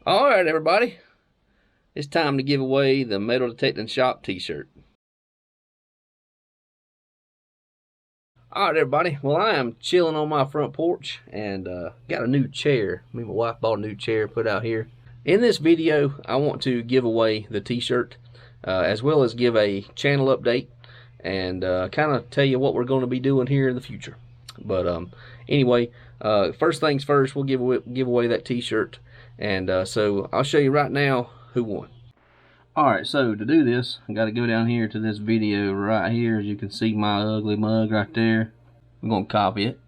Alright everybody, it's time to give away the Metal Detecting Shop t-shirt. Alright everybody, well I am chilling on my front porch and got a new chair. Me and my wife bought a new chair put out here. In this video I want to give away the t-shirt as well as give a channel update and kind of tell you what we're going to be doing here in the future. But anyway, first things first, we'll give away that t-shirt. And so I'll show you right now who won. Alright, so to do this, I got to go down here to this video right here. As you can see my ugly mug right there. I'm going to copy it.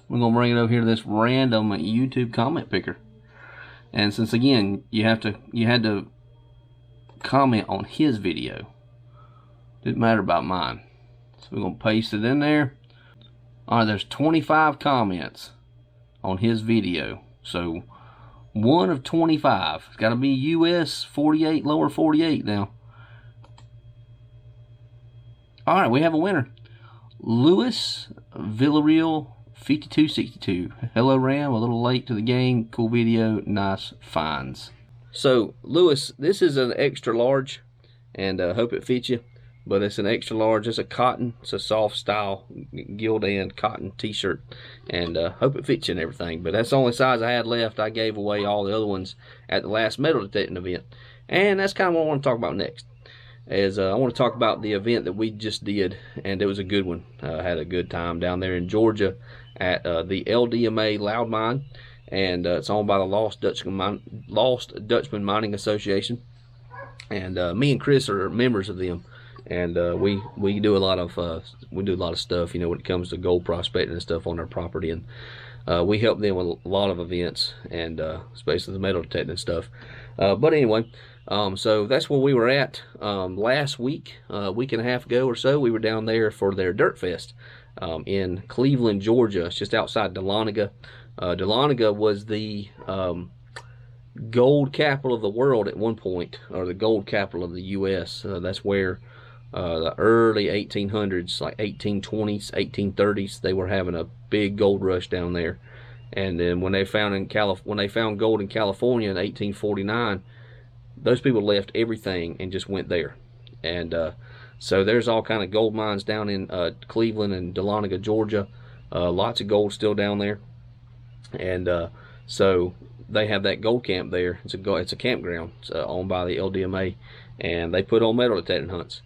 We're going to bring it over here to this random YouTube comment picker. And since again, you had to comment on his video. Didn't matter about mine. So we're going to paste it in there. Alright, there's 25 comments on his video. So, 1 of 25. It's got to be US 48, lower 48 now. Alright, we have a winner. Louis Villarreal 5262. Hello, Ram. A little late to the game. Cool video. Nice finds. So, Louis, this is an extra large. And I hope it fits you. But it's an extra large. It's a cotton. It's a soft style Gildan cotton t-shirt. And hope it fits you and everything. But that's the only size I had left. I gave away all the other ones at the last metal detecting event. And that's kind of what I want to talk about next. I want to talk about the event that we just did. And it was a good one. I had a good time down there in Georgia at the LDMA Loud Mine. And it's owned by the Lost Dutchman Mining Association. And me and Chris are members of them. And we do a lot of stuff, you know, when it comes to gold prospecting and stuff on their property, and we help them with a lot of events and especially the metal detecting stuff. But anyway, so that's where we were at last week, week and a half ago or so. We were down there for their Dirt Fest in Cleveland, Georgia. It's just outside Dahlonega. Dahlonega was the gold capital of the world at one point, or the gold capital of the U.S. That's where the early 1800s, like 1820s, 1830s, they were having a big gold rush down there. And then when they found gold in California in 1849, those people left everything and just went there. And so there's all kind of gold mines down in Cleveland and Dahlonega, Georgia. Lots of gold still down there. And so they have that gold camp there. It's a campground. It's owned by the LDMA, and they put on metal detecting hunts.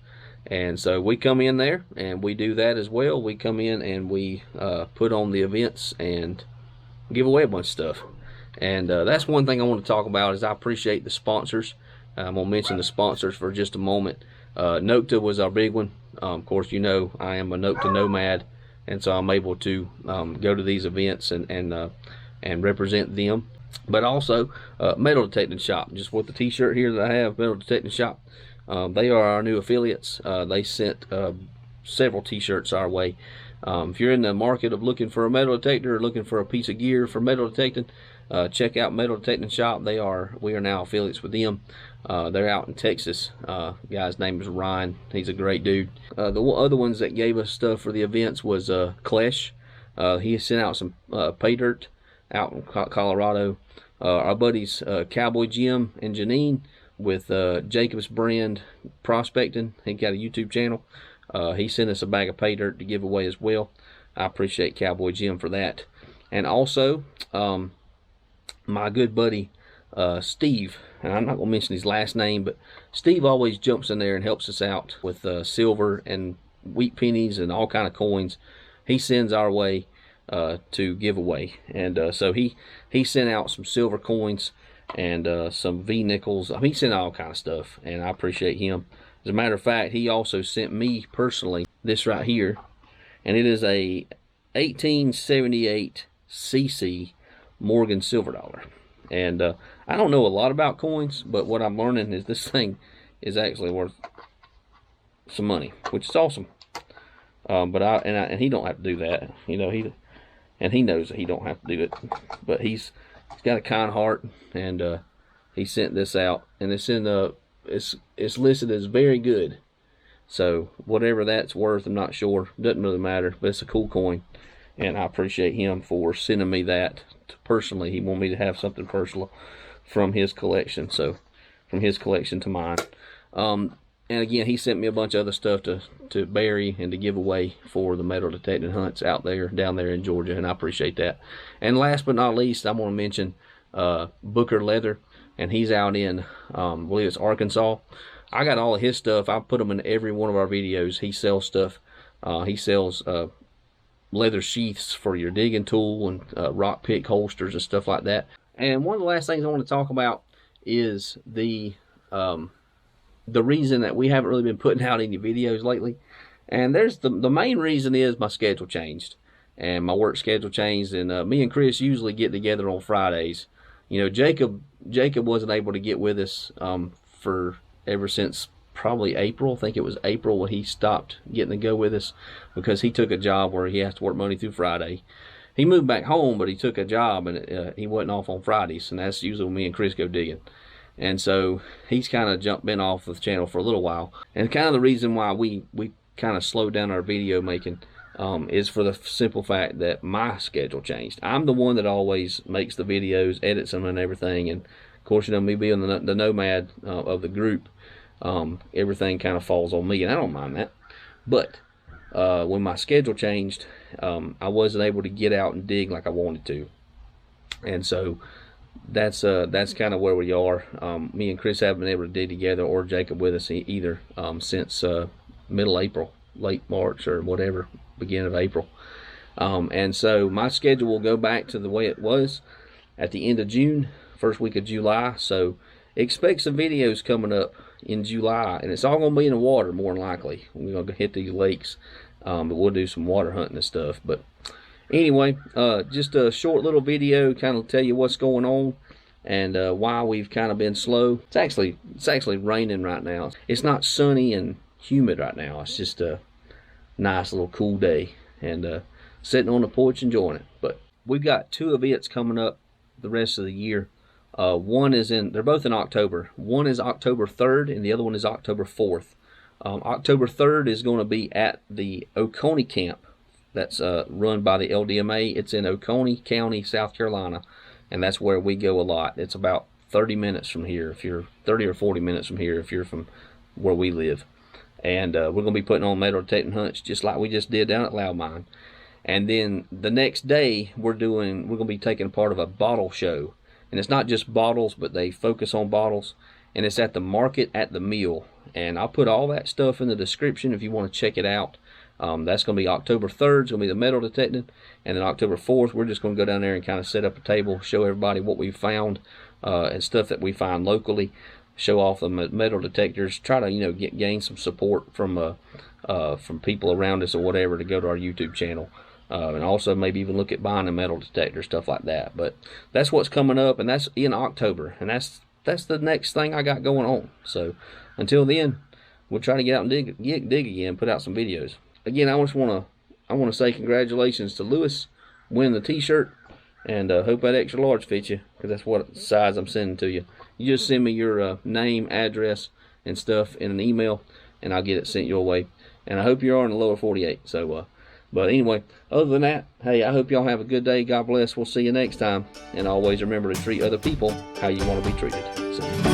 And so we come in there and we do that as well. We come in and we put on the events and give away a bunch of stuff. And that's one thing I want to talk about is I appreciate the sponsors. I'm going to mention the sponsors for just a moment. Nokta was our big one. Of course, you know I am a Nokta nomad, and so I'm able to go to these events and represent them. But also Metal Detecting Shop, just with the t-shirt here that I have, Metal Detecting Shop. They are our new affiliates. They sent several t-shirts our way. If you're in the market of looking for a metal detector or looking for a piece of gear for metal detecting, check out Metal Detecting Shop. We are now affiliates with them. They're out in Texas. Guy's name is Ryan. He's a great dude. The other ones that gave us stuff for the events was Klesh. He sent out some pay dirt out in Colorado. Our buddies Cowboy Jim and Janine with Jacob's Brand Prospecting. He got a YouTube channel. He sent us a bag of pay dirt to give away as well. I appreciate Cowboy Jim for that. And also my good buddy Steve, and I'm not going to mention his last name, but Steve always jumps in there and helps us out with silver and wheat pennies and all kind of coins he sends our way to give away. And so he sent out some silver coins and some V-nickels. I mean, he sent all kind of stuff, and I appreciate him. As a matter of fact, he also sent me personally this right here, and it is a 1878 cc Morgan silver dollar. And I don't know a lot about coins, but what I'm learning is this thing is actually worth some money, which is awesome. But he don't have to do that, you know. He knows that he don't have to do it, but he's got a kind heart, and he sent this out, and it's listed as very good. So whatever that's worth, I'm not sure. Doesn't really matter, but it's a cool coin. and I appreciate him for sending me that personally. He wanted me to have something personal from his collection, so from his collection to mine. And again, he sent me a bunch of other stuff to bury and to give away for the metal detecting hunts out there, down there in Georgia, and I appreciate that. And last but not least, I want to mention Booker Leather, and he's out in, I believe it's Arkansas. I got all of his stuff. I put them in every one of our videos. He sells stuff. He sells leather sheaths for your digging tool and rock pick holsters and stuff like that. And one of the last things I want to talk about is the reason that we haven't really been putting out any videos lately. And there's the main reason is my schedule changed, and my work schedule changed, and me and Chris usually get together on Fridays. You know, Jacob wasn't able to get with us for ever since probably April. I think it was April when he stopped getting to go with us, because he took a job where he has to work Monday through Friday. He moved back home, but he took a job, and he wasn't off on Fridays, and that's usually when me and Chris go digging. And so he's kind of been off the channel for a little while. And kind of the reason why we kind of slowed down our video making is for the simple fact that my schedule changed. I'm the one that always makes the videos, edits them and everything. And of course, you know, me being the nomad of the group, everything kind of falls on me, and I don't mind that. But when my schedule changed, I wasn't able to get out and dig like I wanted to. And so that's kind of where we are. Me and Chris haven't been able to dig together, or Jacob with us either, since middle April, late March or whatever, beginning of April. And so my schedule will go back to the way it was at the end of June, first week of July. So expect some videos coming up in July, and it's all going to be in the water more than likely. We're going to hit these lakes, but we'll do some water hunting and stuff. But anyway, just a short little video, kind of tell you what's going on and why we've kind of been slow. It's actually raining right now. It's not sunny and humid right now. It's just a nice little cool day, and sitting on the porch enjoying it. But we've got two events coming up the rest of the year. They're both in October. One is October 3rd, and the other one is October 4th. October 3rd is going to be at the Oconee camp. That's run by the LDMA. It's in Oconee County, South Carolina, and that's where we go a lot. It's about 30 minutes from here, if you're 30 or 40 minutes from here, if you're from where we live. And we're going to be putting on metal detecting hunts just like we just did down at Loud Mine. And then the next day, we're going to be taking part of a bottle show. And it's not just bottles, but they focus on bottles. And it's at the market at the mill. And I'll put all that stuff in the description if you want to check it out. That's going to be October 3rd. It's going to be the metal detecting. And then October 4th, we're just going to go down there and kind of set up a table, show everybody what we found and stuff that we find locally. Show off the metal detectors. Try to, you know, gain some support from people around us or whatever to go to our YouTube channel. And also maybe even look at buying a metal detector, stuff like that. But that's what's coming up, and that's in October. And that's the next thing I got going on. So until then, we'll try to get out and dig again, put out some videos. Again, I want to say congratulations to Lewis winning the t-shirt, and hope that extra large fits you, because that's what size I'm sending to you. You just send me your name, address, and stuff in an email, and I'll get it sent your way. And I hope you're in the lower 48. So, but anyway, other than that, hey, I hope y'all have a good day. God bless. We'll see you next time. And always remember to treat other people how you want to be treated. So.